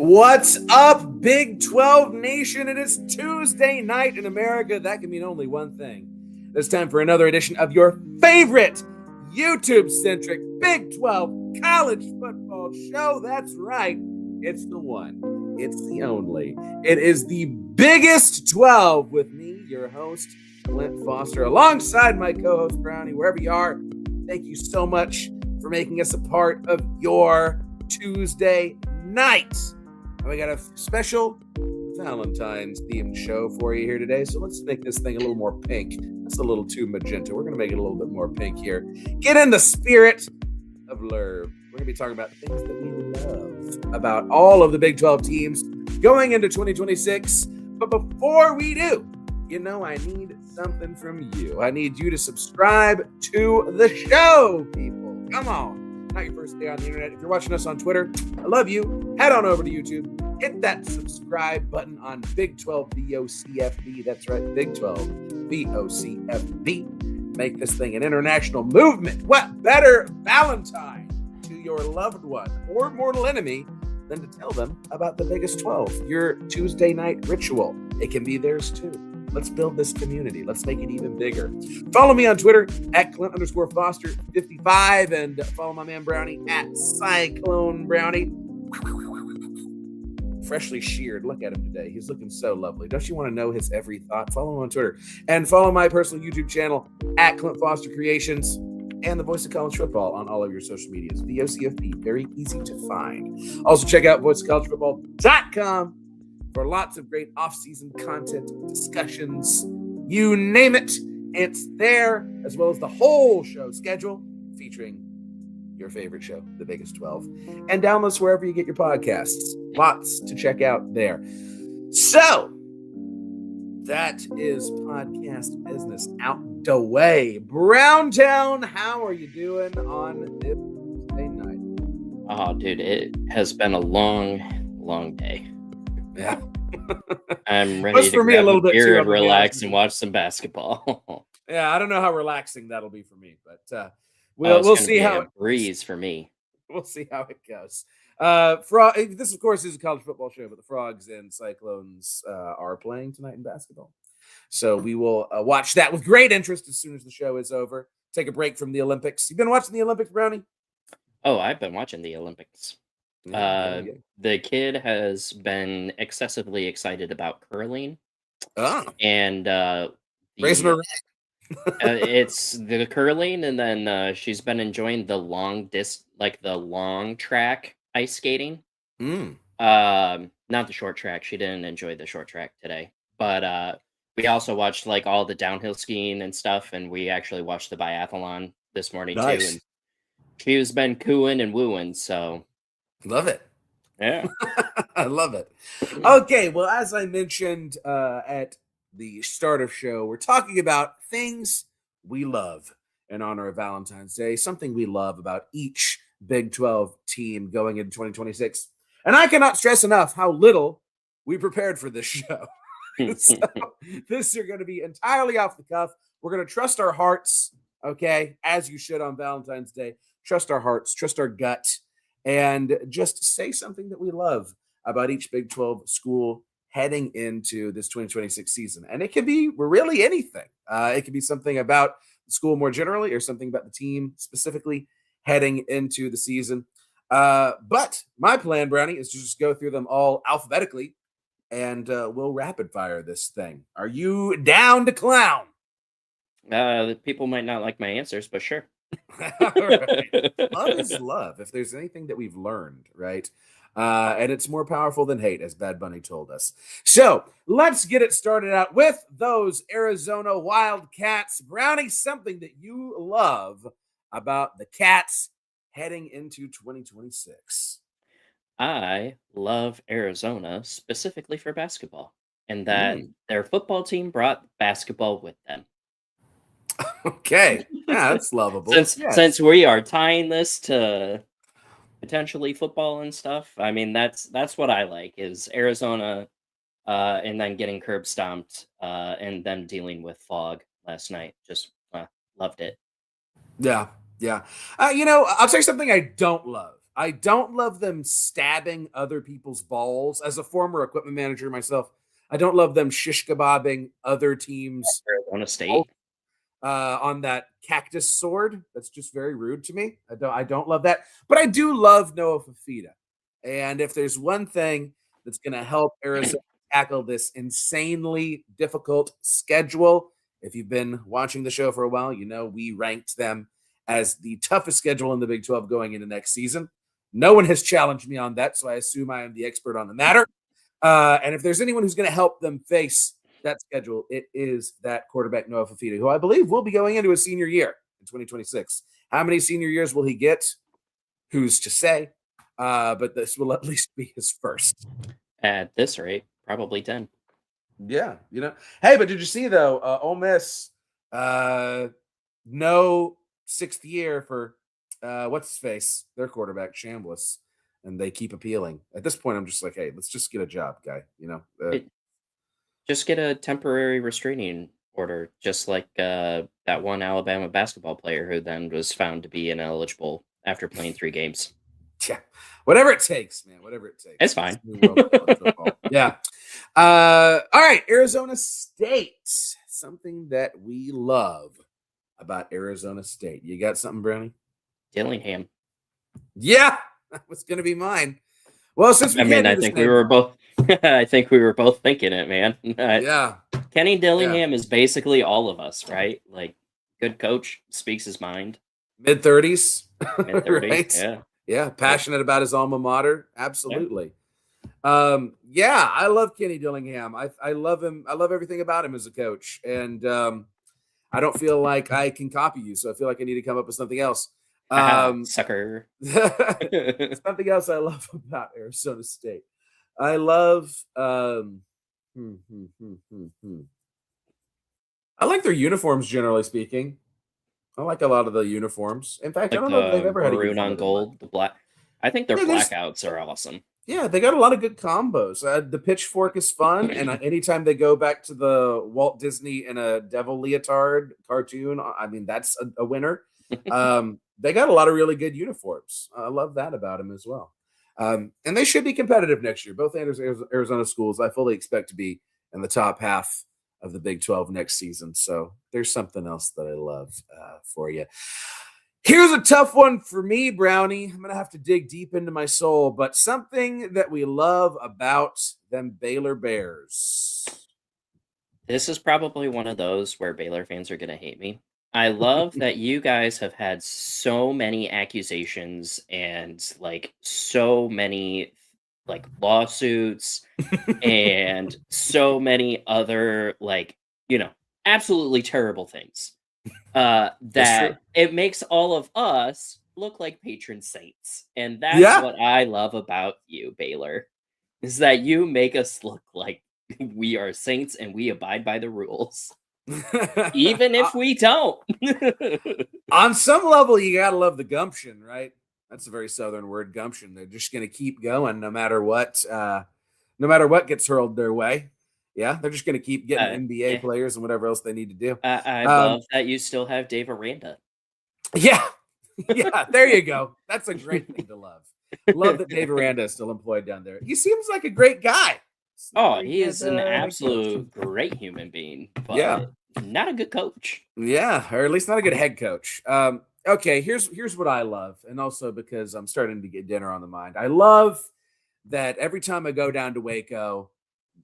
What's up, Big 12 Nation? It is Tuesday night in America. That can mean only one thing. It's time for another edition of your favorite YouTube-centric Big 12 college football show. That's right. It's the one. It's the only. It is the Biggest 12 with me, your host, Clint Foster, alongside my co-host, Brownie. Wherever you are, thank you so much for making us a part of your Tuesday night. We got a special Valentine's themed show for you here today. So let's make this thing a little more pink. That's a little too magenta. We're going to make it a little bit more pink here. Get in the spirit of love. We're going to be talking about the things that we love about all of the Big 12 teams going into 2026. But before we do, I need something from you. I need you to subscribe to the show, people. Come on. Not your first day on the internet. If you're watching us on Twitter, I love you. Head on over to YouTube. Hit that subscribe button on Big 12 VOCFB. That's right, Big 12 VOCFB. Make this thing an international movement. What better Valentine to your loved one or mortal enemy than to tell them about the Biggest 12, your Tuesday night ritual. It can be theirs too. Let's build this community. Let's make it even bigger. Follow me on Twitter at Clint_Foster55 and follow my man Brownie at Cyclone Brownie. Freshly sheared. Look at him today. He's looking so lovely. Don't you want to know his every thought? Follow him on Twitter and follow my personal YouTube channel at Clint Foster Creations and the Voice of College Football on all of your social medias. VOCFB, very easy to find. Also check out voiceofcollegefootball.com for lots of great off-season content, discussions, you name it, it's there, as well as the whole show schedule featuring your favorite show, The Biggest 12, and downloads wherever you get your podcasts. Lots to check out there. So, that is podcast business out the way. Browntown, how are you doing on this Tuesday night? Oh, dude, it has been a long day. Yeah. I'm ready to grab a beer and relax and watch some basketball. Yeah, I don't know how relaxing that'll be for me, but we'll see how it breeze for me. We'll see how it goes. This, of course, is a college football show, but the Frogs and Cyclones are playing tonight in basketball. So we will watch that with great interest as soon as the show is over. Take a break from the Olympics. You've been watching the Olympics, Brownie? Oh, I've been watching the Olympics. The kid has been excessively excited about curling. And it's the curling, and then she's been enjoying the long track ice skating. Not the short track. She didn't enjoy the short track today, but we also watched all the downhill skiing and stuff, and we actually watched the biathlon this morning too. And she's been cooing and wooing, so love it. Yeah. I love it. Okay, well, as I mentioned at the start of show, we're talking about things we love in honor of Valentine's Day, something we love about each Big 12 team going into 2026. And I cannot stress enough how little we prepared for this show. So this is going to be entirely off the cuff. We're going to trust our hearts, okay, as you should on Valentine's Day. Trust our hearts, trust our gut, and just say something that we love about each Big 12 school heading into this 2026 season. And it can be really anything. It can be something about the school more generally or something about the team specifically heading into the season. But my plan, Brownie, is to just go through them all alphabetically, and we'll rapid fire this thing. Are you down to clown? People might not like my answers, but sure. All right. Love is love, if there's anything that we've learned, right? And it's more powerful than hate, as Bad Bunny told us. So let's get it started out with those Arizona Wildcats. Brownie, something that you love about the Cats heading into 2026. I love Arizona specifically for basketball, and that their football team brought basketball with them. Okay, yeah, that's lovable. Since we are tying this to potentially football and stuff, I mean that's what I like is Arizona, and then getting curb stomped, and them dealing with fog last night. Just loved it. Yeah. I'll tell you something I don't love I don't love them stabbing other people's balls. As a former equipment manager myself, I don't love them shish kebabbing other teams Arizona State. on that cactus sword. That's just very rude to me. I don't love that. But I do love Noah Fafita. And if there's one thing that's going to help Arizona tackle this insanely difficult schedule, if you've been watching the show for a while, you know we ranked them as the toughest schedule in the Big 12 going into next season. No one has challenged me on that, so I assume I am the expert on the matter. And if there's anyone who's going to help them face that schedule, it is that quarterback Noah Fafita, who I believe will be going into his senior year in 2026. How many senior years will he get? Who's to say? But this will at least be his first. At this rate, probably 10. Yeah, you know. Hey, but did you see though? Ole Miss, no sixth year for what's his face? Their quarterback, Chambliss, and they keep appealing. At this point, I'm just like, hey, let's just get a job, guy. You know, Just get a temporary restraining order, just like that one Alabama basketball player who then was found to be ineligible after playing 3 games. Yeah, whatever it takes, man. Whatever it takes. It's fine. Yeah. All right, Arizona State. Something that we love about Arizona State. You got something, Brownie? Dillingham. Yeah, that was going to be mine. Well, since I think we were both. I think we were both thinking it, man. Yeah. Kenny Dillingham is basically all of us, right? Like, good coach, speaks his mind. Mid-30s. Mid-30s, right? Yeah. Yeah, passionate about his alma mater. Absolutely. Yeah, I love Kenny Dillingham. I love him. I love everything about him as a coach. And I don't feel like I can copy you, so I feel like I need to come up with something else. Sucker. Something else I love about Arizona State. I love I like their uniforms, generally speaking. I like a lot of the uniforms. In fact, Like I don't know if they've ever had a maroon uniform on that I gold, like. the black. I think their Yeah, blackouts are awesome. Yeah, they got a lot of good combos. The pitchfork is fun, and anytime they go back to the Walt Disney in a devil leotard cartoon, I mean that's a winner. They got a lot of really good uniforms. I love that about them as well. And they should be competitive next year. Both Arizona schools, I fully expect to be in the top half of the Big 12 next season. So there's something else that I love for you. Here's a tough one for me, Brownie. I'm going to have to dig deep into my soul, but something that we love about them Baylor Bears. This is probably one of those where Baylor fans are going to hate me. I love that you guys have had so many accusations and like so many like lawsuits and so many other like, absolutely terrible things. That it makes all of us look like patron saints. And that's what I love about you, Baylor, is that you make us look like we are saints and we abide by the rules. Even if we don't. On some level, you got to love the gumption, right? That's a very Southern word, gumption. They're just going to keep going no matter what gets hurled their way. Yeah, they're just going to keep getting NBA players and whatever else they need to do. I love that you still have Dave Aranda. Yeah. Yeah, there you go. That's a great thing to love. Love that Dave Aranda is still employed down there. He seems like a great guy. He is an absolute great human being, but not a good coach. Yeah, or at least not a good head coach. Okay, here's what I love, and also because I'm starting to get dinner on the mind. I love that every time I go down to Waco,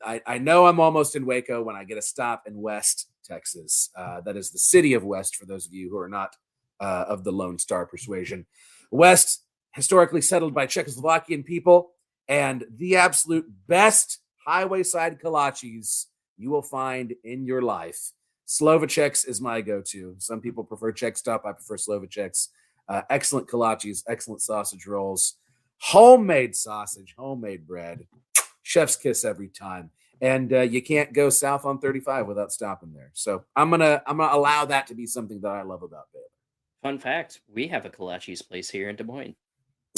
I know I'm almost in Waco when I get a stop in West Texas. That is the city of West, for those of you who are not of the Lone Star persuasion. West, historically settled by Czechoslovakian people, and the absolute best highway side kolaches you will find in your life. Slovacek's is my go-to. Some people prefer Czech Stop. I prefer Slovacek's. Excellent kolaches, excellent sausage rolls, homemade sausage, homemade bread. Chef's kiss every time. And you can't go south on 35 without stopping there. So I'm gonna allow that to be something that I love about Baylor. Fun fact, we have a kolaches place here in Des Moines.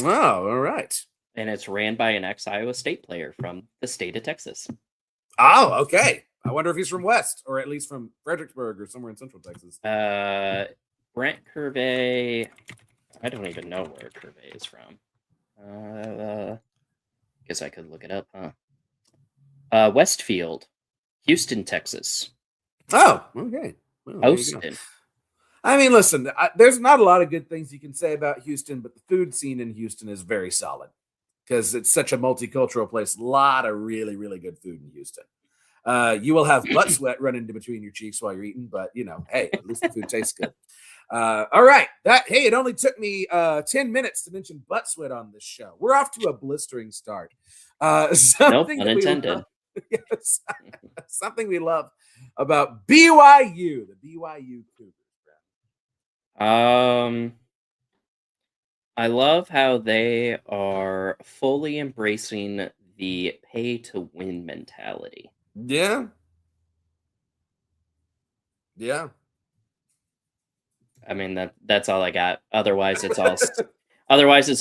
Oh, all right. And it's ran by an ex-Iowa State player from the state of Texas. Oh, okay. I wonder if he's from West, or at least from Fredericksburg or somewhere in Central Texas. Brent Curvey. I don't even know where Curvey is from. Guess I could look it up, huh? Westfield, Houston, Texas. Oh, okay. Well, there you go. Houston. I mean, listen, there's not a lot of good things you can say about Houston, but the food scene in Houston is very solid because it's such a multicultural place. A lot of really, really good food in Houston. You will have butt sweat running into between your cheeks while you're eating, but hey, at least the food tastes good. All right. It only took me 10 minutes to mention butt sweat on this show. We're off to a blistering start. Nope, unintended. Yes, something we love about BYU, the BYU Cougars. I love how they are fully embracing the pay to win mentality. Yeah. Yeah. I mean that's all I got. Otherwise it's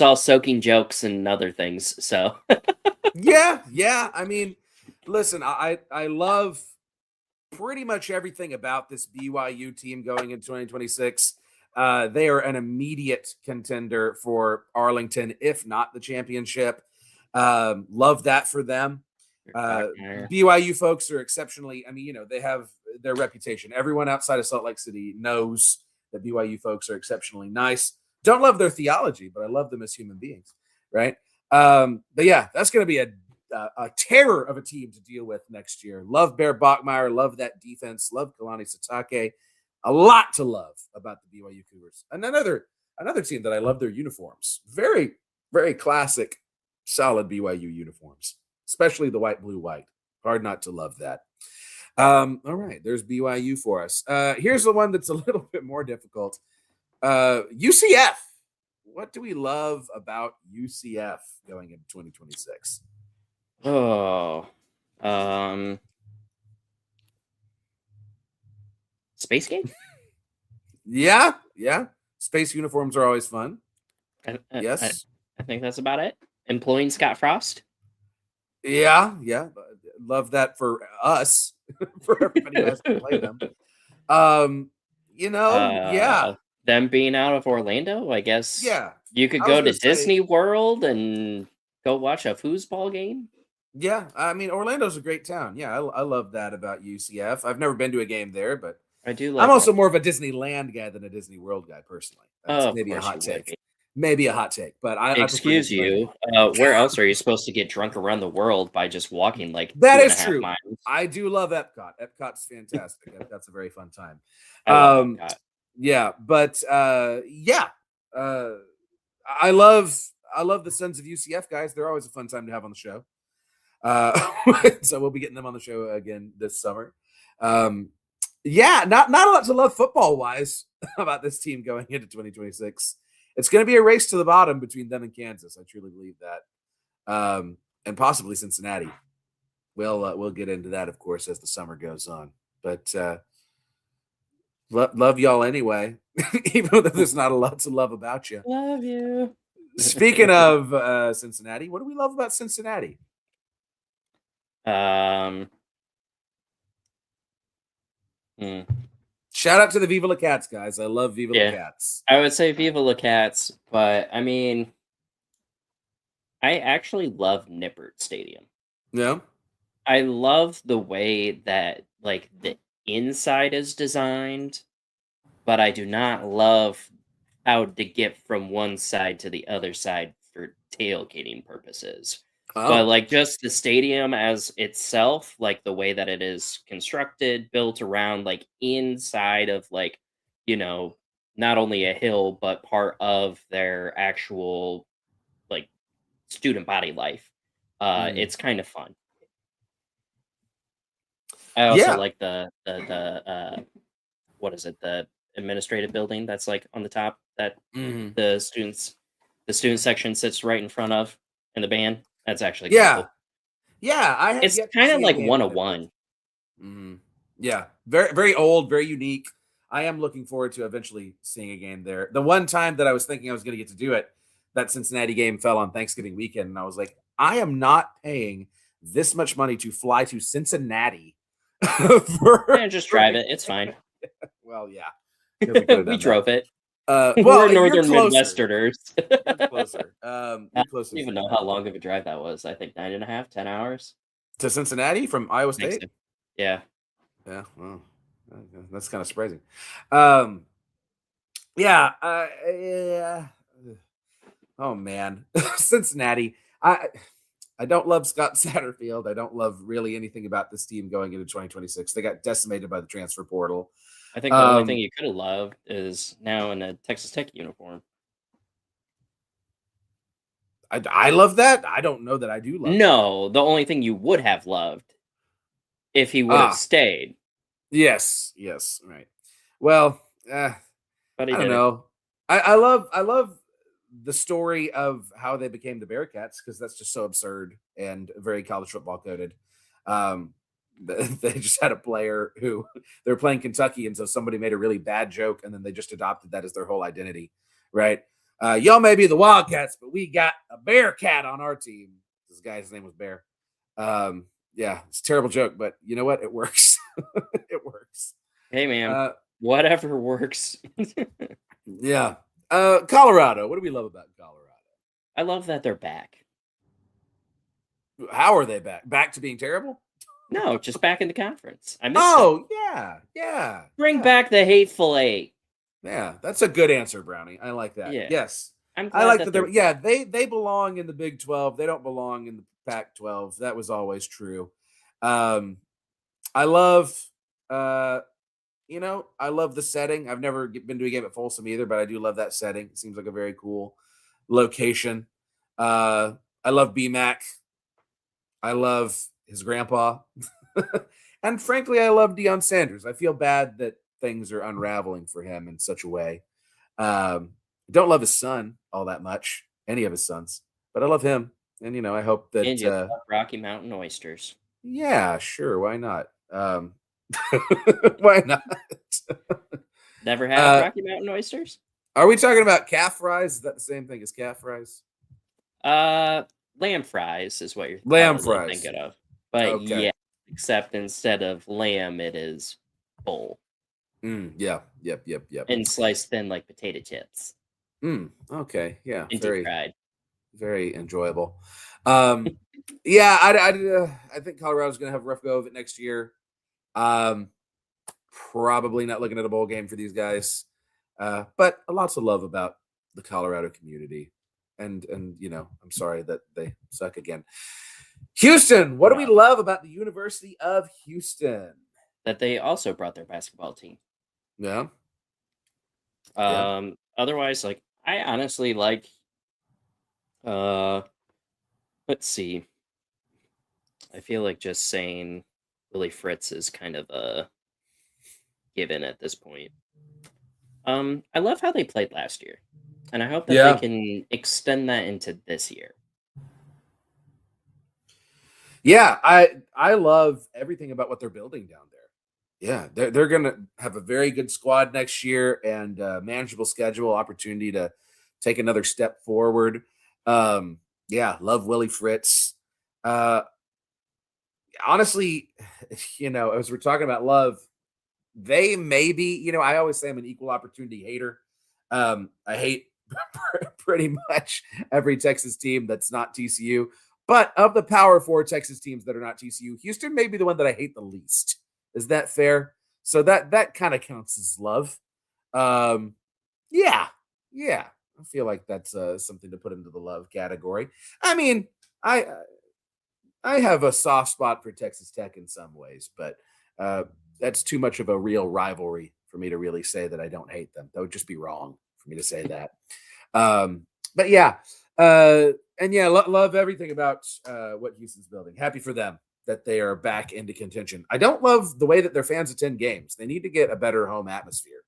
all soaking jokes and other things. So yeah. I mean, listen, I love pretty much everything about this BYU team going in 2026. They are an immediate contender for Arlington, if not the championship. Love that for them. BYU folks are exceptionally, they have their reputation. Everyone outside of Salt Lake City knows that BYU folks are exceptionally nice. Don't love their theology, but I love them as human beings, right? But yeah, that's going to be a terror of a team to deal with next year. Love Bear Bachmeyer, love that defense, love Kalani Sitake. A lot to love about the BYU Cougars. And another team that I love their uniforms. Very, very classic, solid BYU uniforms, especially the white, blue, white. Hard not to love that. All right, there's BYU for us. Here's the one that's a little bit more difficult. UCF. What do we love about UCF going into 2026? Oh, Space Game? Yeah. Space uniforms are always fun. Yes. I think that's about it. Employing Scott Frost? Yeah. Love that for us, for everybody who has to play them. Yeah. Them being out of Orlando, I guess. Yeah. You could go to Disney World and go watch a foosball game. Yeah. I mean, Orlando's a great town. Yeah. I love that about UCF. I've never been to a game there, but I do. I'm also more of a Disneyland guy than a Disney World guy, personally. That's maybe a hot take. Maybe a hot take, but excuse you. Where else are you supposed to get drunk around the world by just walking like that is true. miles? I do love Epcot. Epcot's fantastic. Epcot's a very fun time. I love Epcot. Yeah, but I love the Sons of UCF guys. They're always a fun time to have on the show. So we'll be getting them on the show again this summer. Yeah, not a lot to love football wise about this team going into 2026. It's going to be a race to the bottom between them and Kansas. I truly believe that, and possibly Cincinnati. We'll get into that, of course, as the summer goes on. But love y'all anyway, even though there's not a lot to love about you. Love you. Speaking of Cincinnati, what do we love about Cincinnati? Shout out to the Viva La Cats, guys. I love Viva La Cats. I would say Viva La Cats, but I mean, I actually love Nippert Stadium. Yeah. I love the way that like the inside is designed, but I do not love how to get from one side to the other side for tailgating purposes. But like just the stadium as itself, like the way that it is constructed, built around like inside of like, not only a hill, but part of their actual like student body life. It's kind of fun. I also like the what is it, the administrative building that's like on the top that the student section sits right in front of in the band. That's actually cool. Yeah. It's kind of like 101. Yeah, very, very old, very unique. I am looking forward to eventually seeing a game there. The one time that I was thinking I was going to get to do it, that Cincinnati game fell on Thanksgiving weekend, and I was like, I am not paying this much money to fly to Cincinnati. Just drive it. It's fine. Well, yeah. We drove it. We're Well, you're northern closer. Midwesterners. You're closer. I You're don't closer even know how long of a drive that was. I think 9.5, 10 hours. to Cincinnati from Iowa I think so. State. Yeah. Yeah, well, that's kind of surprising. Um, yeah, yeah. Oh man, Cincinnati. I don't love Scott Satterfield. I don't love really anything about this team going into 2026. They got decimated by the transfer portal. I think the only thing Um, you could have loved is now in a Texas Tech uniform. I love that. I don't know that I do love that. No, the only thing you would have loved if he would have Ah, stayed, yes, right. Well, but he I don't didn't. know. I love the story of how they became the Bearcats because that's just so absurd and very college football coded. Um, they just had a player who they were playing Kentucky, and so somebody made a really bad joke, and then they just adopted that as their whole identity, right? Y'all may be the Wildcats, but we got a Bearcat on our team. This guy's name was Bear. Yeah, it's a terrible joke, but you know what? It works. It works. Hey, man, Uh, whatever works. yeah. Colorado. What do we love about Colorado? I love that they're back. How are they back? Back to being terrible? No, just back in the conference. I missed them. Oh, yeah. Bring back the Hateful Eight. Yeah, that's a good answer, Brownie. I like that. Yeah, Yes. I'm I glad like that that they're they're yeah, back. they belong in the Big 12. They don't belong in the Pac-12. That was always true. Um I love uh I love the setting. I've never been to a game at Folsom either, but I do love that setting. It seems like a very cool location. I love BMAC. I love his grandpa. And frankly, I love Deion Sanders. I feel bad that things are unraveling for him in such a way. Don't love his son all that much, any of his sons, but I love him. And, I hope And that, you love Rocky Mountain oysters. yeah, sure. Why not? Why not? Never had Uh, Rocky Mountain oysters? are we talking about calf fries? Is that the same thing as calf fries? Uh, Lamb fries is what you're Lamb probably fries. thinking of. But Okay. yeah, except instead of lamb, it is whole Yeah. Yep. and sliced thin like potato chips Okay. Yeah. and deep Very, fried. very enjoyable. Um, yeah, I think Colorado's going to have a rough go of it next year. Um, Probably not looking at a bowl game for these guys. But lots of love about the Colorado community. And I'm sorry that they suck again. Houston, what do we No, love about the University of Houston? that they also brought their basketball team. Yeah, yeah. Otherwise, like I honestly like. Uh, let's see. I feel like just saying Willie Fritz is kind of a given at this point. I love how they played last year, and I hope that they Yeah. can extend that into this year. Yeah, I love everything about what they're building down there. Yeah, they're gonna have a very good squad next year and manageable schedule, opportunity to take another step forward. Yeah, love Willie Fritz. Uh, Honestly, as we're talking about love, they maybe, I always say I'm an equal opportunity hater. I hate pretty much every Texas team that's not TCU. But of the Power Four Texas teams that are not TCU, Houston may be the one that I hate the least. Is that fair? So that kind of counts as love. Um, yeah, yeah. I feel like that's something to put into the love category. I mean, I I have a soft spot for Texas Tech in some ways, but uh, that's too much of a real rivalry for me to really say that I don't hate them. That would just be wrong for me to say that. But yeah, and yeah, love everything about what Houston's building. Happy for them that they are back into contention. I don't love the way that their fans attend games. They need to get a better home atmosphere.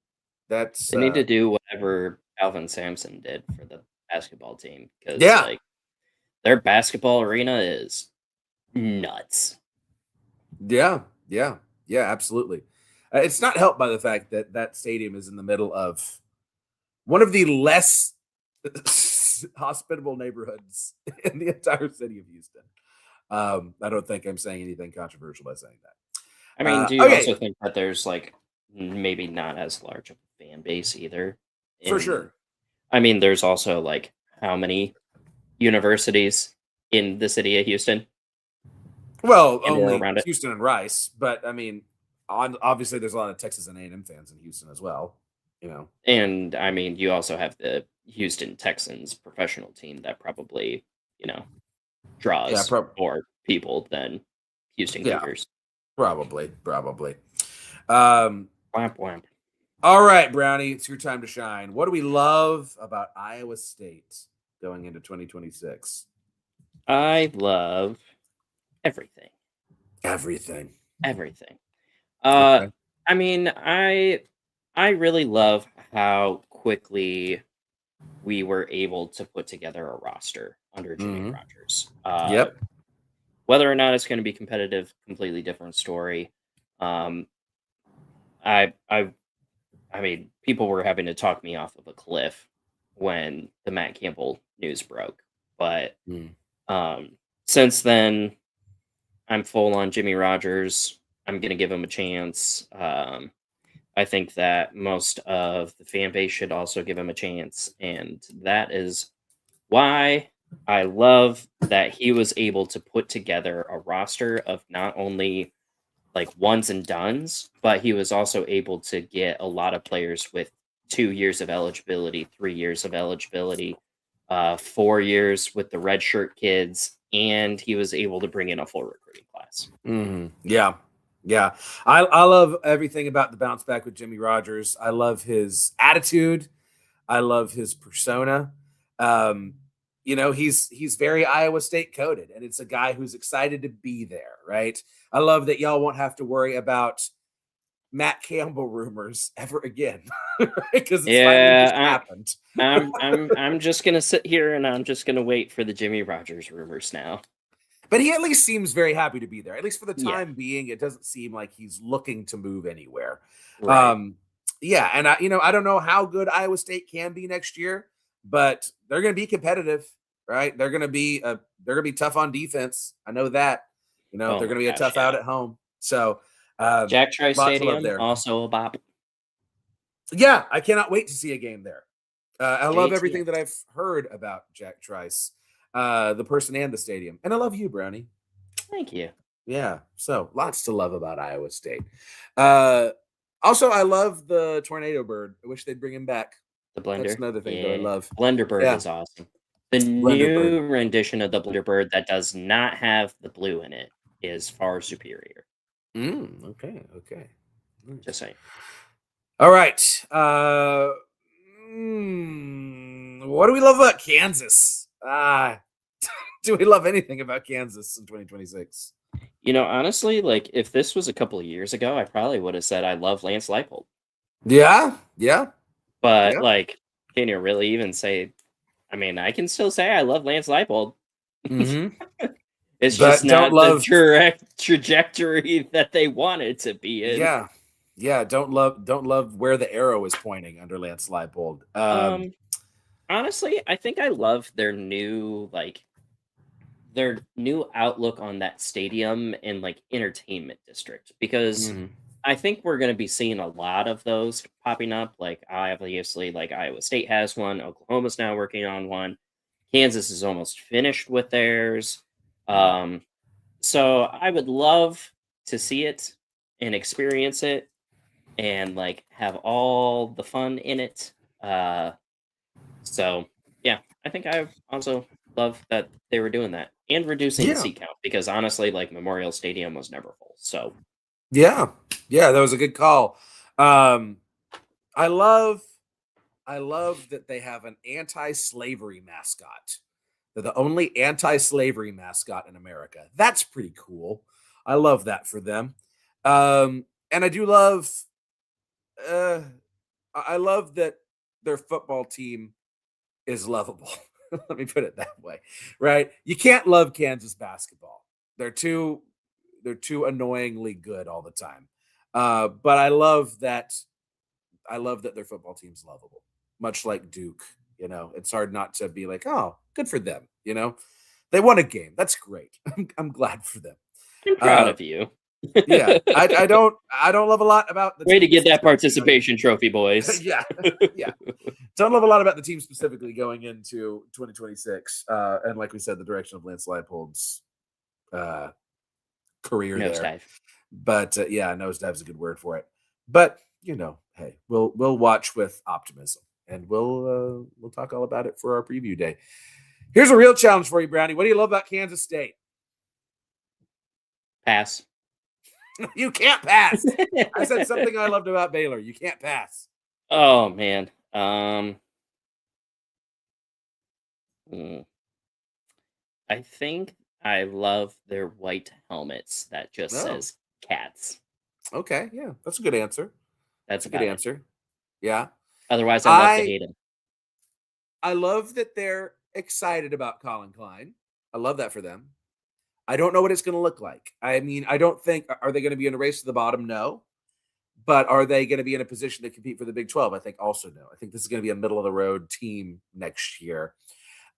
That's They need to do whatever Alvin Sampson did for the basketball team because yeah, like their basketball arena is nuts. yeah, absolutely. It's not helped by the fact that that stadium is in the middle of one of the less hospitable neighborhoods in the entire city of Houston. I don't think I'm saying anything controversial by saying that. I mean, do you Okay. also think that there's like maybe not as large of a fan base either For in sure. I mean, there's also like how many universities in the city of Houston Well, and or only around it? Houston and Rice, but I mean, obviously there's a lot of Texas and A&M fans in Houston as well. You know. And I mean, you also have the Houston Texans professional team that probably, you know, Yeah. draws more people than Houston Yeah. Cougars. Probably. Um. Wham, wham. All right, Brownie, it's your time to shine. What do we love about Iowa State going into 2026? I love everything. Everything. Everything. Uh, Okay. I mean, I really love how quickly we were able to put together a roster under Jimmy Hmm. Rogers. Yep. Whether or not it's going to be competitive, completely different story. Um, I, I, I mean, people were having to talk me off of a cliff when the Matt Campbell news broke, but Mm. um, since then, I'm full on Jimmy Rogers. I'm going to give him a chance. I think that most of the fan base should also give him a chance, and that is why I love that he was able to put together a roster of not only like ones and dones, but he was also able to get a lot of players with 2 years of eligibility, 3 years of eligibility, 4 years with the redshirt kids, and he was able to bring in a full recruiting class. Hmm. Yeah. Yeah. I love everything about the bounce back with Jimmy Rogers. I love his attitude. I love his persona. Um, he's very Iowa State coded, and it's a guy who's excited to be there, right? I love that y'all won't have to worry about Matt Campbell rumors ever again, because it's finally just Yeah, happened. I'm just gonna sit here and I'm just gonna wait for the Jimmy Rogers rumors now. But he at least seems very happy to be there. At least for the Yeah, time being, it doesn't seem like he's looking to move anywhere. right. Um, yeah, and I don't know how good Iowa State can be next year, but they're going to be competitive, right? They're going to be tough on defense. I know that. Oh They're my going to be a gosh, tough out yeah. at home. So, Jack Trice lot to love Stadium there. also a bop. Yeah, I cannot wait to see a game there. I love everything that JTS. I've heard about Jack Trice, the person and the stadium, and I love you, Brownie. Thank you. Yeah, so lots to love about Iowa State. Uh, Also, I love the tornado bird. I wish they'd bring him back. The That's blender. another thing that I Yeah. love. Blender Bird Yeah, is awesome. The blender bird. new rendition of the Blender Bird that does not have the blue in it is far superior. Okay. Just Nice. saying. All right. What do we love about Kansas? Do we love anything about Kansas in 2026? Honestly, like if this was a couple of years ago, I probably would have said I love Lance Leipold. Yeah. But like, can you really even say? I mean, I can still say I love Lance Leipold. Mm-hmm. It's just But don't not the love. direct trajectory that they wanted to be in. Yeah. Don't love where the arrow is pointing under Lance Leipold. Um, Honestly, I think I love their new outlook on that stadium and like entertainment district because Mhm. I think we're going to be seeing a lot of those popping up. Like obviously, like Iowa State has one, Oklahoma's now working on one, Kansas is almost finished with theirs. Um, so I would love to see it and experience it and like have all the fun in it. So yeah, I think I also love that they were doing that and reducing the Yeah. seat count because honestly, like Memorial Stadium was never full. So Yeah. Yeah, that was a good call. Um, I love I love that they have an anti-slavery mascot. They're the only anti-slavery mascot in America. That's pretty cool. I love that for them. And I do love uh I love that their football team is lovable. Let me put it that way. Right? You can't love Kansas basketball. They're too they're too annoyingly good all the time. But I love that their football team's lovable, much like Duke. It's hard not to be like, oh, good for them. They won a game. That's great. I'm glad for them. I'm proud Uh, of you. Yeah, I don't love a lot about the Way to team get that specifically participation trophy, boys. yeah, yeah. Don't love a lot about the team specifically going into 2026. And like we said, the direction of Lance Leipold's career there. Nosedive. But yeah, nosedive is a good word for it. But hey, we'll watch with optimism, and we'll talk all about it for our preview day. Here's a real challenge for you, Brownie. What do you love about Kansas State? Pass. You can't pass. I said something I loved about Baylor. You can't pass. Oh man. I think I love their white helmets that just says cats. Okay, yeah, that's a good answer. That's a good answer. Yeah. Otherwise, I love to hate them. I love that they're excited about Colin Klein. I love that for them. I don't know what it's going to look like. I mean, I don't think, are they going to be in a race to the bottom? No. But are they going to be in a position to compete for the Big 12? I think also no. I think this is going to be a middle of the road team next year.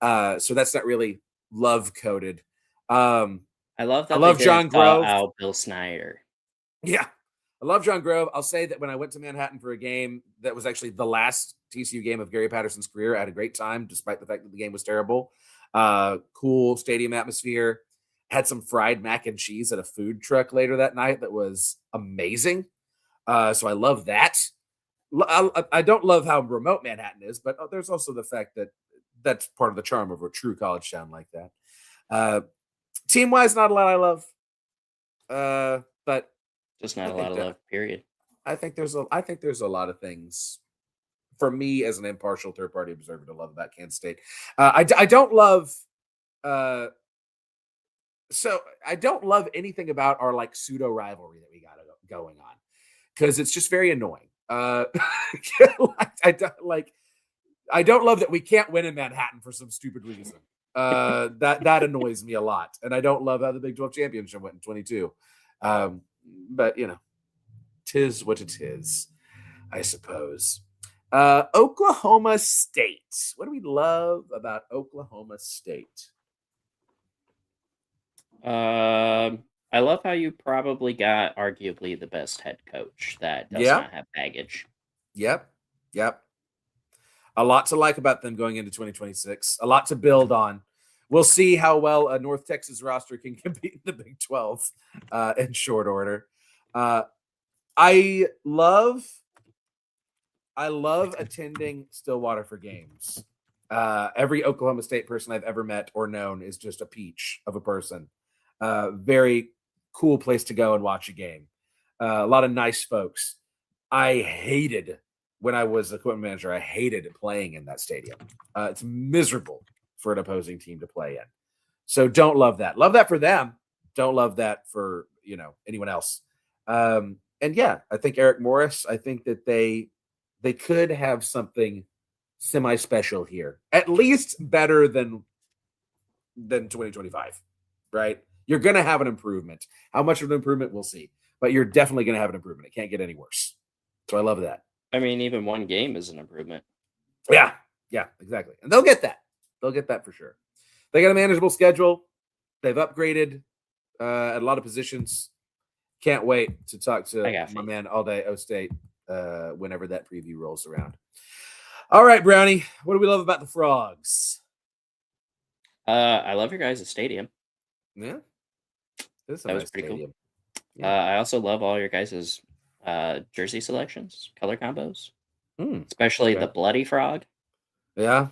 So that's not really love coded. I love that. I love John Grove. Out Bill Snyder. Yeah. I love John Grove. I'll say that when I went to Manhattan for a game that was actually the last TCU game of Gary Patterson's career, I had a great time, despite the fact that the game was terrible. Cool stadium atmosphere. Had some fried mac and cheese at a food truck later that night that was amazing. So I love that. I don't love how remote Manhattan is, but there's also the fact that that's part of the charm of a true college town like that. Team-wise, not a lot I love. But just not a lot of love, period. I think there's a lot of things for me as an impartial third-party observer to love about Kansas State. I don't love so I don't love anything about our like pseudo rivalry that we got going on, because it's just very annoying. I don't love that we can't win in Manhattan for some stupid reason. That annoys me a lot, and I don't love how the Big 12 championship went in 22. But tis what it is, I suppose. Oklahoma State. What do we love about Oklahoma State? I love how you probably got arguably the best head coach that does not have baggage. Yep. A lot to like about them going into 2026. A lot to build on. We'll see how well a North Texas roster can compete in the Big 12 in short order. I love attending Stillwater for games. Every Oklahoma State person I've ever met or known is just a peach of a person. Very cool place to go and watch a game. A lot of nice folks. I hated, when I was equipment manager, I hated playing in that stadium. It's miserable for an opposing team to play in. So don't love that. Love that for them. Don't love that for, anyone else. And yeah, I think Eric Morris, I think that they could have something semi-special here. At least better than 2025, right? You're going to have an improvement. How much of an improvement, we'll see. But you're definitely going to have an improvement. It can't get any worse. So I love that. I mean, even one game is an improvement. Yeah, exactly. And they'll get that. They'll get that for sure. They got a manageable schedule. They've upgraded at a lot of positions. Can't wait to talk to my man all day, O State, whenever that preview rolls around. All right, Brownie, what do we love about the Frogs? I love your guys' stadium. Yeah. That was pretty cool. Yeah. I also love all your guys' jersey selections, color combos, especially the bloody frog. Yeah.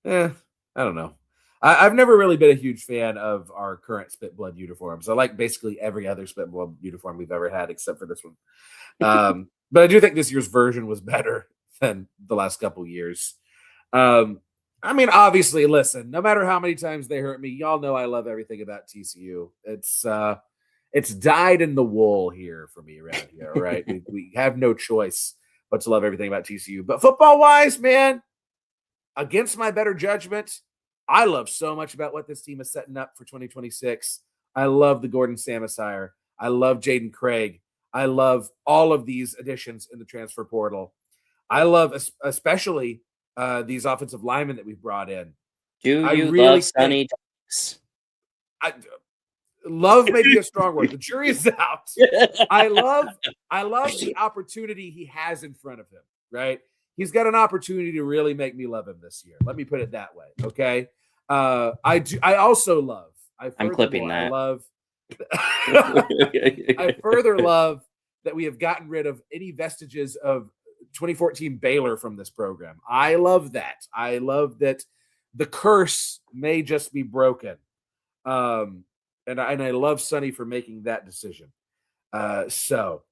I don't know. I've never really been a huge fan of our current Spit Blood uniforms. I like basically every other Spit Blood uniform we've ever had, except for this one. But I do think this year's version was better than the last couple years. I mean, obviously, listen, no matter how many times they hurt me, y'all know I love everything about TCU. It's dyed in the wool here for me around here, right? we have no choice but to love everything about TCU. But football-wise, man, against my better judgment, I love so much about what this team is setting up for 2026. I love the Gordon Samus hire. I love Jaden Craig. I love all of these additions in the transfer portal. I love especially these offensive linemen that we've brought in. Do you love Sonny Dykes? love may be a strong word. The jury is out. I love the opportunity he has in front of him, right? He's got an opportunity to really make me love him this year. Let me put it that way. Okay. I also love, I'm clipping that. I love, I further love that we have gotten rid of any vestiges of 2014 Baylor from this program. I love that. I love that the curse may just be broken. And I love Sonny for making that decision. So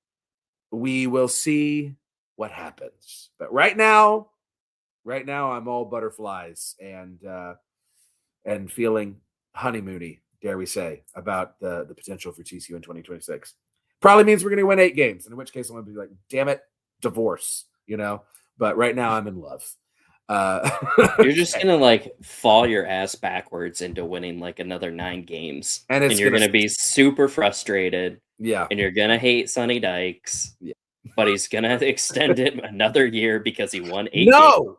we will see what happens. But right now I'm all butterflies and feeling honeymoony, dare we say, about the potential for TCU in 2026. Probably means we're going to win 8 games, in which case I'm going to be like, damn it, divorce, But right now I'm in love. You're just gonna like fall your ass backwards into winning like another 9 games, and you're gonna be super frustrated. Yeah, and you're gonna hate Sonny Dykes. Yeah, but he's gonna extend it another year because he won 8 No.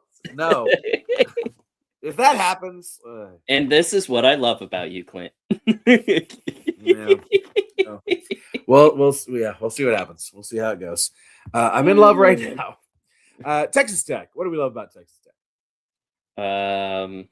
If that happens, and this is what I love about you, Clint. Yeah. We'll see what happens. We'll see how it goes. I'm in love right now. Texas Tech. What do we love about Texas Tech? I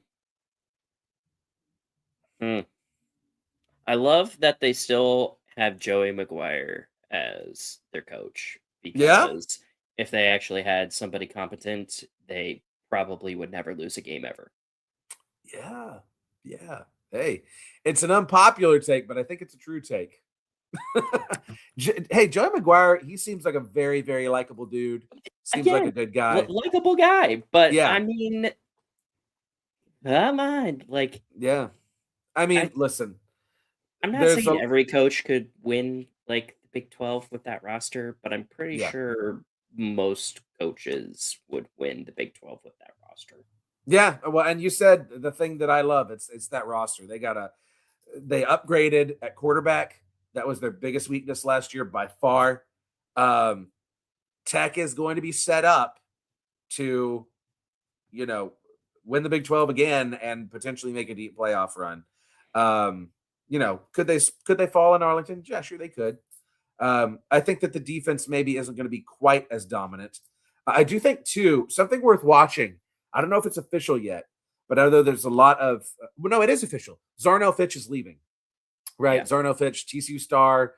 love that they still have Joey McGuire as their coach, because if they actually had somebody competent, they probably would never lose a game ever. Yeah. Hey, it's an unpopular take, but I think it's a true take. Hey, Joey McGuire, he seems like a very, very likable dude. Seems like a good guy. Likable guy, but I mean, come on, like, I mean, listen. I'm not saying every coach could win like the Big 12 with that roster, but I'm pretty sure most coaches would win the Big 12 with that roster. Yeah, well, and you said the thing that I love, it's that roster. They upgraded at quarterback. That was their biggest weakness last year by far. Tech is going to be set up to, win the Big 12 again and potentially make a deep playoff run. Could they fall in Arlington? Yeah, sure they could. I think that the defense maybe isn't going to be quite as dominant. I do think too, something worth watching. I don't know if it's official yet, but although there's a lot of, no, it is official. Zarnell Fitch is leaving, right? Yeah. Zarnell Fitch, TCU star,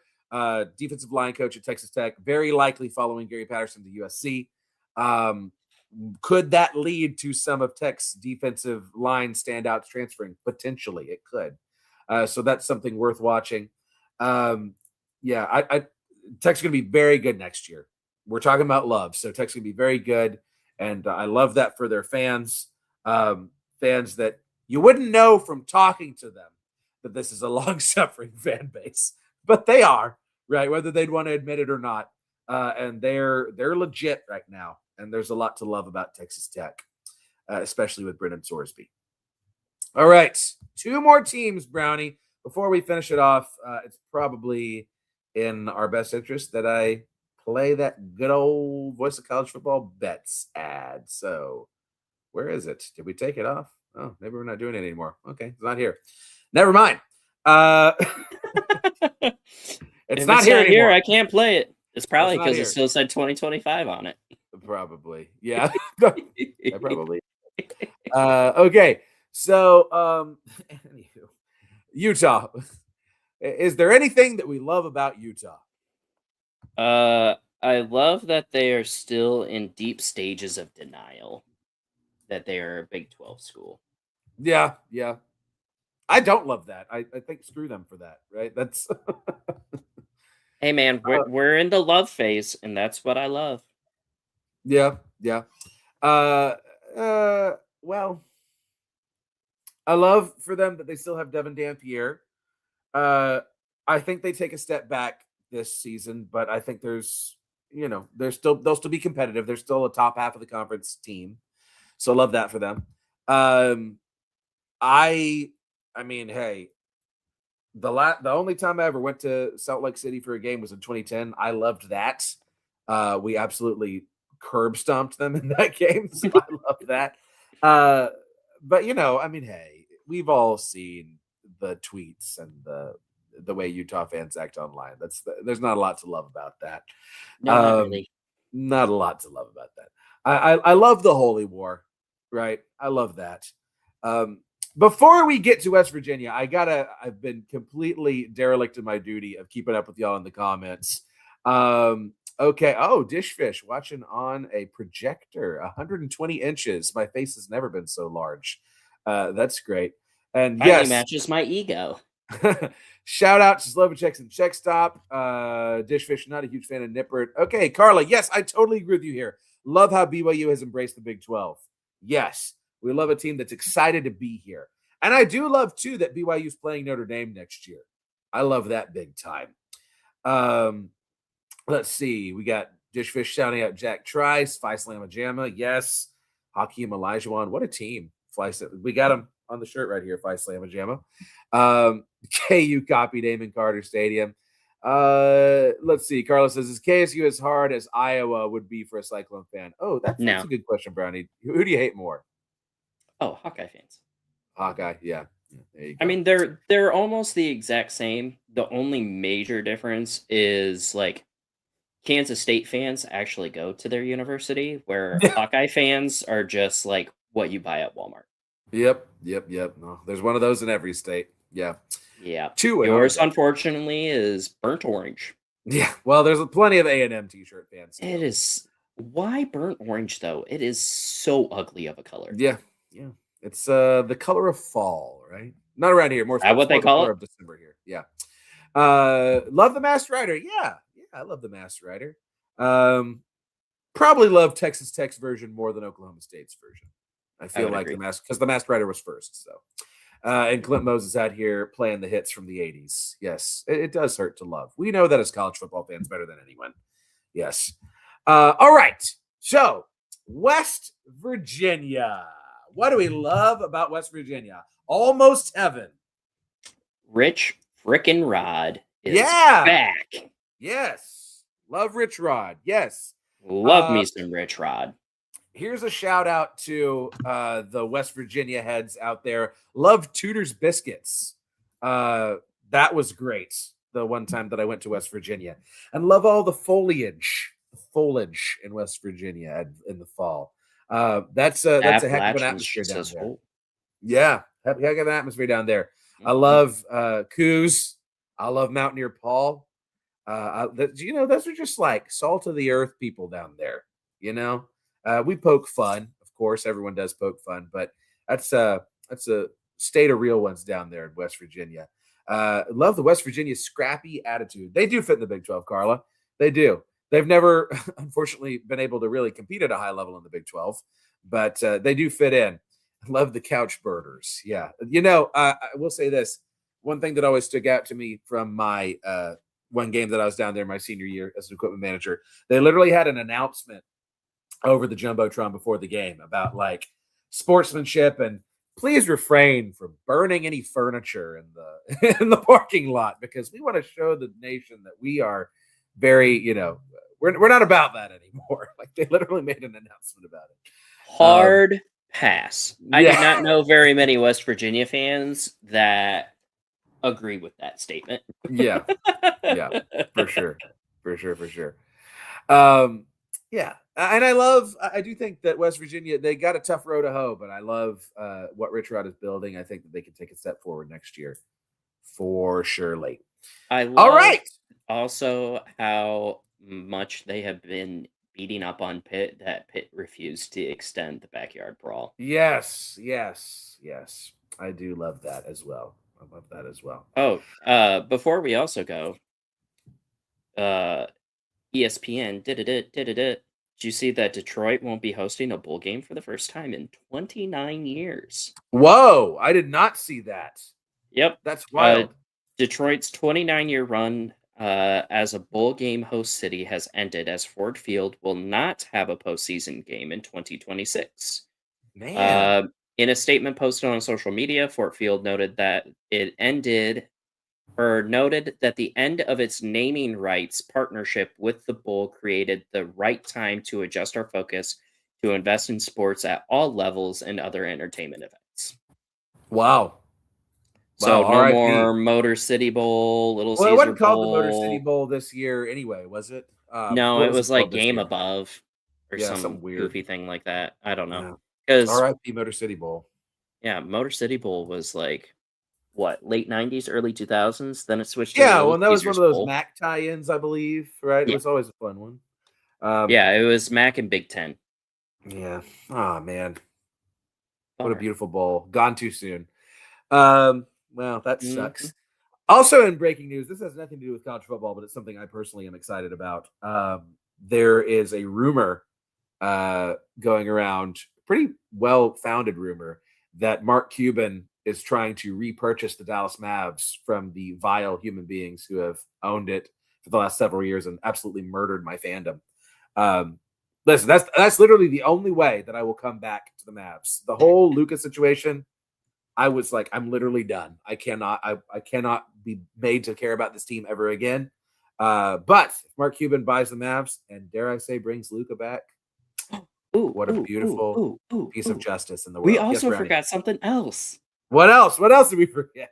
defensive line coach at Texas Tech, very likely following Gary Patterson to USC. Could that lead to some of Tech's defensive line standouts transferring? Potentially, it could. So that's something worth watching. Tech's going to be very good next year. We're talking about love, so Tech's going to be very good, and I love that for their fans. Fans that you wouldn't know from talking to them that this is a long-suffering fan base, but they are, right? Whether they'd want to admit it or not, and they're legit right now. And there's a lot to love about Texas Tech, especially with Brennan Sorsby. All right, 2 more teams, Brownie. Before we finish it off, it's probably in our best interest that I play that good old Voice of College Football Bets ad. So where is it? Did we take it off? Oh, maybe we're not doing it anymore. Okay, it's not here. Never mind. It's not here anymore. I can't play it. It's probably because it still said 2025 on it. Probably. Yeah. Probably. Okay. So, Utah. Is there anything that we love about Utah? I love that they are still in deep stages of denial that they are a Big 12 school. Yeah. I don't love that. I think screw them for that, right? That's Hey man, we're in the love phase, and that's what I love. Yeah. Well, I love for them that they still have Devin Dampier. I think they take a step back this season, but I think they'll still be competitive. They're still a top half of the conference team. So love that for them. I mean, hey, the only time I ever went to Salt Lake City for a game was in 2010. I loved that. We absolutely curb stomped them in that game. So I love that. But I mean, hey, we've all seen the tweets and the way Utah fans act online. There's not a lot to love about that. No, not really. Not a lot to love about that. I love the Holy War, right? I love that. Before we get to West Virginia, I've been completely derelict in my duty of keeping up with y'all in the comments. Okay. Oh, Dishfish watching on a projector, 120 inches. My face has never been so large. That's great. And Finally matches my ego. Shout out to Slovaceks and Czech Stop. Dishfish, not a huge fan of Nippert. Okay, Carla. Yes, I totally agree with you here. Love how BYU has embraced the Big 12. Yes, we love a team that's excited to be here. And I do love, too, that BYU is playing Notre Dame next year. I love that big time. Let's see. We got Dishfish shouting out Jack Trice, Phi Slamma Jamma. Yes. Hakeem Olajuwon. What a team. We got him on the shirt right here, Phi Slamma Jamma. KU copied Amon Carter Stadium. Let's see. Carlos says, is KSU as hard as Iowa would be for a Cyclone fan? Oh, that's a good question, Brownie. Who do you hate more? Oh, Hawkeye fans. Hawkeye, yeah. There you go. I mean, they're almost the exact same. The only major difference is like Kansas State fans actually go to their university, where Hawkeye fans are just like what you buy at Walmart. Yep. No, there's one of those in every state. Yeah. Yours, unfortunately, is burnt orange. Yeah. Well, there's plenty of A&M t-shirt fans. It is. Why burnt orange, though? It is so ugly of a color. Yeah. It's the color of fall, right? Not around here. More what they call it? Of December here. Yeah. Love the Masked Rider. Yeah, I love the Masked Rider. Probably love Texas Tech's version more than Oklahoma State's version. I feel like agree. Because the Masked Rider was first. So, and Clint Moses out here playing the hits from the 80s. Yes, it does hurt to love. We know that as college football fans better than anyone. Yes. All right. So, West Virginia. What do we love about West Virginia? Almost heaven. Rich frickin' Rod is back. Yes. Love Rich Rod. Yes. Love me some Rich Rod. Here's a shout out to the West Virginia heads out there. Love Tudor's Biscuits. That was great. The one time that I went to West Virginia. And love all the foliage in West Virginia in the fall. That's a heck of an atmosphere down there. Yeah, heck of an atmosphere down there. Mm-hmm. I love Coos. I love Mountaineer Paul. Those are just like salt of the earth people down there. We poke fun, of course. Everyone does poke fun, but that's a state of real ones down there in West Virginia. Love the West Virginia scrappy attitude. They do fit in the Big 12, Carla. They do. They've never, unfortunately, been able to really compete at a high level in the Big 12, but they do fit in. Love the couch birders. Yeah. I will say this. One thing that always stuck out to me from my one game that I was down there my senior year as an equipment manager, they literally had an announcement over the Jumbotron before the game about like sportsmanship and please refrain from burning any furniture in the parking lot because we want to show the nation that we are very, we're not about that anymore. Like they literally made an announcement about it. Hard pass. I do not know very many West Virginia fans that agree with that statement. Yeah, for sure. Yeah. And I do think that West Virginia, they got a tough road to hoe, but I love what Rich Rod is building. I think that they can take a step forward next year for surely. I love also how much they have been beating up on Pitt, that Pitt refused to extend the backyard brawl. Yes. I do love that as well. Oh, before we also go, ESPN did it. Did you see that Detroit won't be hosting a bowl game for the first time in 29 years? Whoa, I did not see that. Yep. That's wild. Detroit's 29-year run as a bowl game host city has ended as Ford Field will not have a postseason game in 2026. Man. In a statement posted on social media, Ford Field noted that the end of its naming rights partnership with the bowl created the right time to adjust our focus to invest in sports at all levels and other entertainment events. Wow. So Wow, no R.I.P. more Motor City Bowl, Little Well, it Caesar wasn't called the Motor City Bowl. Bowl this year anyway, was it? No, What it was it was called like this Game year? Above or Yeah, something some weird. goofy thing like that. I don't know. Yeah. Because R.I.P. Motor City Bowl. yeah, Motor City Bowl was like what, late 90s, early 2000s. Then it switched to the Yeah, Little well, that was one Caesars of those Bowl. Mac tie-ins, I believe, right? It Yeah, was always a fun one. Um, yeah, it was Mac and Big Ten. yeah. Oh man, what a Bummer. beautiful bowl. Gone too soon. Well, that Hmm. sucks. Also, in breaking news, this has nothing to do with college football, but it's something I personally am excited about. There is a rumor going around, pretty well-founded rumor, that Mark Cuban is trying to repurchase the Dallas Mavs from the vile human beings who have owned it for the last several years and absolutely murdered my fandom. Um, Listen, that's literally the only way that I will come back to the Mavs. The whole Luka situation, I was like, I'm literally done. I cannot be made to care about this team ever again. But if Mark Cuban buys the Mavs and dare I say brings Luca back, Ooh, what a ooh, ooh, beautiful ooh, ooh, piece of ooh. justice in the We world. Yes, also Brownie. forgot something else. What else? What else did we forget?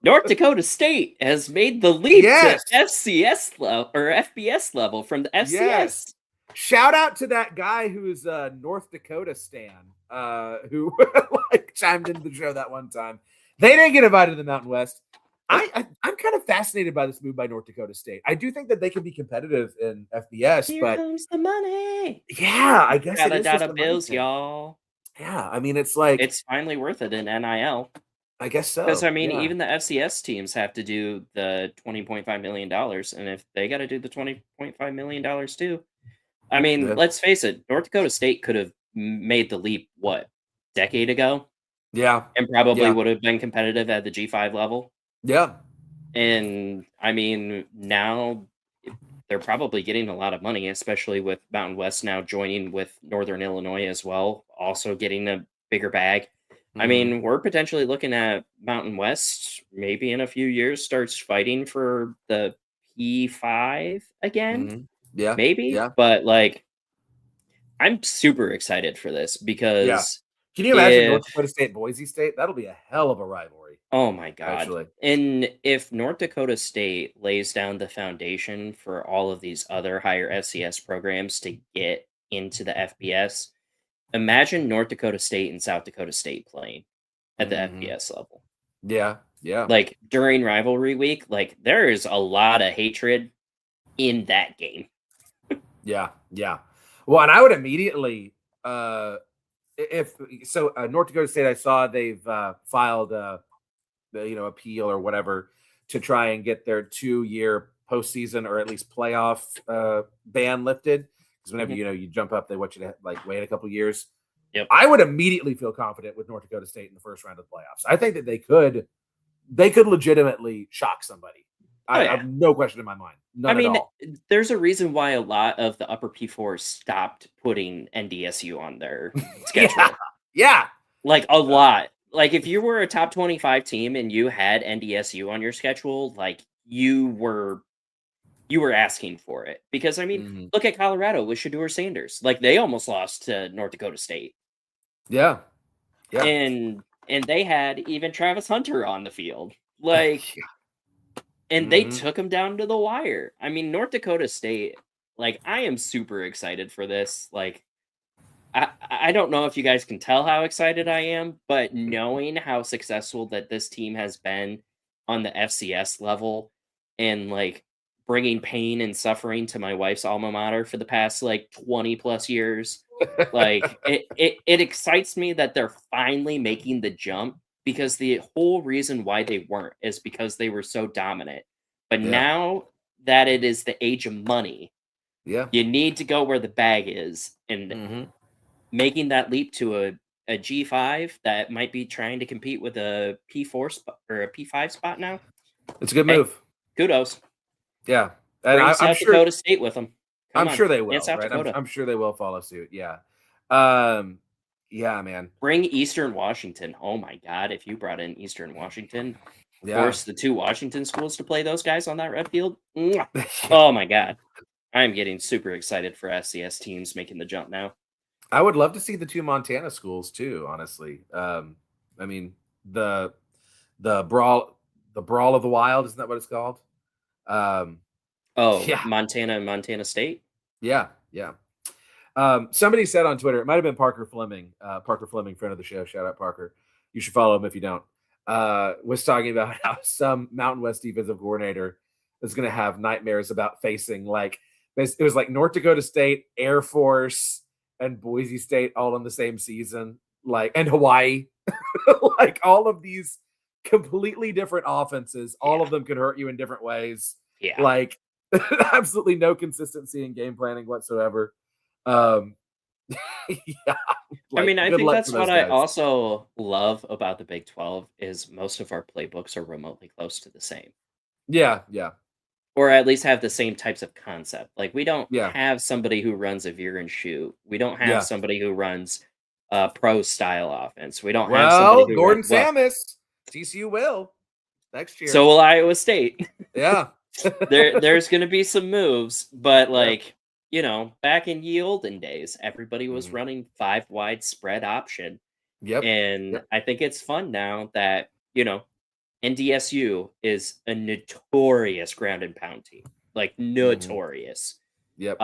North Dakota State has made the leap to Yes. FCS level or FBS level from the Yes. FCS. Shout out to that guy who's North Dakota stan, who like chimed into the show that one time. They didn't get invited to the Mountain West. Nope. I'm kind of fascinated by this move by North Dakota State. I do think that they can be competitive in FBS, Here but comes the money. yeah, I guess it Got a is just dollar a money bills, thing. y'all. Yeah, I mean, it's like, It's finally worth it in NIL. I guess Because so. I mean, Yeah, even the FCS teams have to do the $20.5 million, and if they got to do the $20.5 million too, I mean, yeah, let's face it, North Dakota State could have made the leap what, decade ago, yeah, and probably yeah, would have been competitive at the G5 level. yeah. And I mean, now they're probably getting a lot of money, especially with Mountain West now joining with Northern Illinois as well, also getting a bigger bag. I Hmm. mean, we're potentially looking at Mountain West maybe in a few years starts fighting for the P5 again, Hmm. Yeah, maybe. yeah, But like, I'm super excited for this yeah. because Can you imagine if North Dakota State, Boise State? That'll be a hell of a rivalry, oh my god. actually. And if North Dakota State lays down the foundation for all of these other higher FCS programs to get into the FBS, imagine North Dakota State and South Dakota State playing at the Hmm. FBS level. Yeah, yeah, Like during rivalry week, like there is a lot of hatred in that game. yeah, yeah. Well, and I would immediately, if so, North Dakota State, I saw they've filed appeal or whatever to try and get their 2-year postseason or at least playoff ban lifted. Because whenever Mhm. you jump up, they want you to like wait a couple years. Yep. I would immediately feel confident with North Dakota State in the first round of the playoffs. I think that they could legitimately shock somebody. Oh I yeah. have no question in my mind, I none at mean, all. there's a reason why a lot of the upper P4s stopped putting NDSU on their Yeah, schedule. yeah, Like, a lot. Like, if you were a top 25 team and you had NDSU on your schedule, like, you were asking for it. Because, I mean, mhm, look at Colorado with Shador Sanders. Like, they almost lost to North Dakota State. yeah, yeah, And they had even Travis Hunter on the field. Like, and they hmm, took him down to the wire. I mean, North Dakota State, like, I am super excited for this. Like, I don't know if you guys can tell how excited I am, but knowing how successful that this team has been on the FCS level and like bringing pain and suffering to my wife's alma mater for the past like 20 plus years, like it excites me that they're finally making the jump because the whole reason why they weren't is because they were so dominant. But yeah, now that it is the age of money, yeah, you need to go where the bag is. And hmm, making that leap to a G5 that might be trying to compete with a P4 spot or a P5 spot now. it's a good Hey, move. kudos. Yeah, and Bring I'm South sure Dakota State with them. Come I'm on. sure they And will, South right? I'm Dakota. I'm sure they will follow suit. Yeah. Um, yeah, man. Bring Eastern Washington. Oh my God. If you brought in Eastern Washington, Yeah. force the two Washington schools to play those guys on that red field. Mwah. Oh my God. I'm getting super excited for FCS teams making the jump now. I would love to see the two Montana schools too, honestly. I mean, the the brawl of the Wild, isn't that what it's called? Yeah. Montana State. Yeah. Somebody said on Twitter, it might have been Parker Fleming, friend of the show. Shout out Parker. You should follow him if you don't. Was talking about how some Mountain West defensive coordinator is going to have nightmares about facing it was like North Dakota State, Air Force, and Boise State all in the same season, and Hawaii, all of these completely different offenses. All of them could hurt you in different ways. Yeah. Absolutely no consistency in game planning whatsoever. Yeah. I think that's what I also love about the Big 12 is most of our playbooks are remotely close to the same. Yeah. Or at least have the same types of concept. Like, we don't have somebody who runs a veer and shoot. We don't have somebody who runs a pro-style offense. We don't have somebody who Gordon Samus. TCU will next year. So will Iowa State. Yeah. There's going to be some moves, but back in ye olden days, everybody was running 5 wide spread option. Yep. And I think it's fun now that, NDSU is a notorious ground and pound team. Notorious. Yep.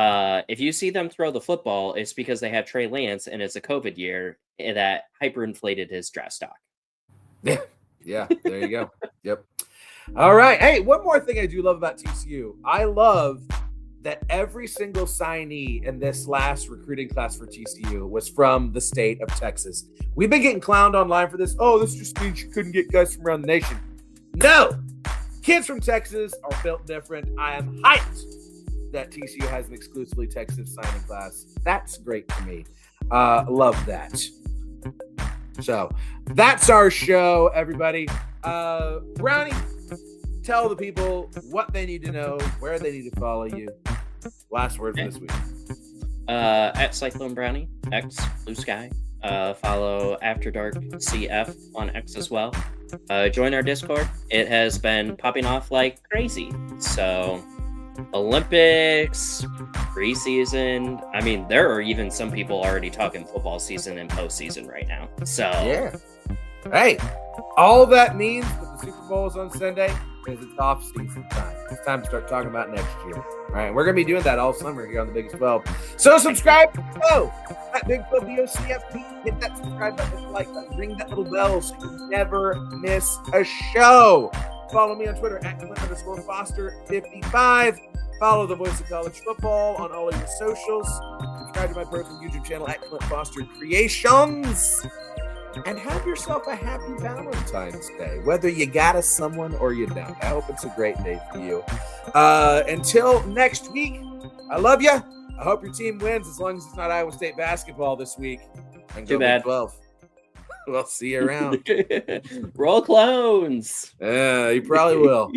If you see them throw the football, it's because they have Trey Lance and it's a COVID year that hyperinflated his draft stock. Yeah. There you go. Yep. All right. Hey, one more thing I do love about TCU. I love that every single signee in this last recruiting class for TCU was from the state of Texas. We've been getting clowned online for this. Oh, this just means you couldn't get guys from around the nation. No! Kids from Texas are built different. I am hyped that TCU has an exclusively Texas signing class. That's great for me. Love that. So that's our show, everybody. Brownie, tell the people what they need to know, where they need to follow you. Last word for this week. At Cyclone Brownie, X, Blue Sky. Follow After Dark CF on X as well. Join our Discord. It has been popping off like crazy. So, Olympics, preseason. I mean, there are even some people already talking football season and postseason right now. So, yeah. Hey, all that means that the Super Bowl is on Sunday is it's off season time. It's time to start talking about next year. All right, we're going to be doing that all summer here on the Big 12. So subscribe to the show at Big 12 BOCFP. Hit that subscribe button, like button, ring that little bell so you never miss a show. Follow me on Twitter at Clint_Foster55. Follow the Voice of College Football on all of your socials. Subscribe to my personal YouTube channel at Clint Foster Creations. And have yourself a happy Valentine's Day, whether you got us someone or you don't. I hope it's a great day for you. Until next week, I love you. I hope your team wins as long as it's not Iowa State basketball this week. And Too bad. 12. We'll see you around. Roll clones. Yeah, you probably will.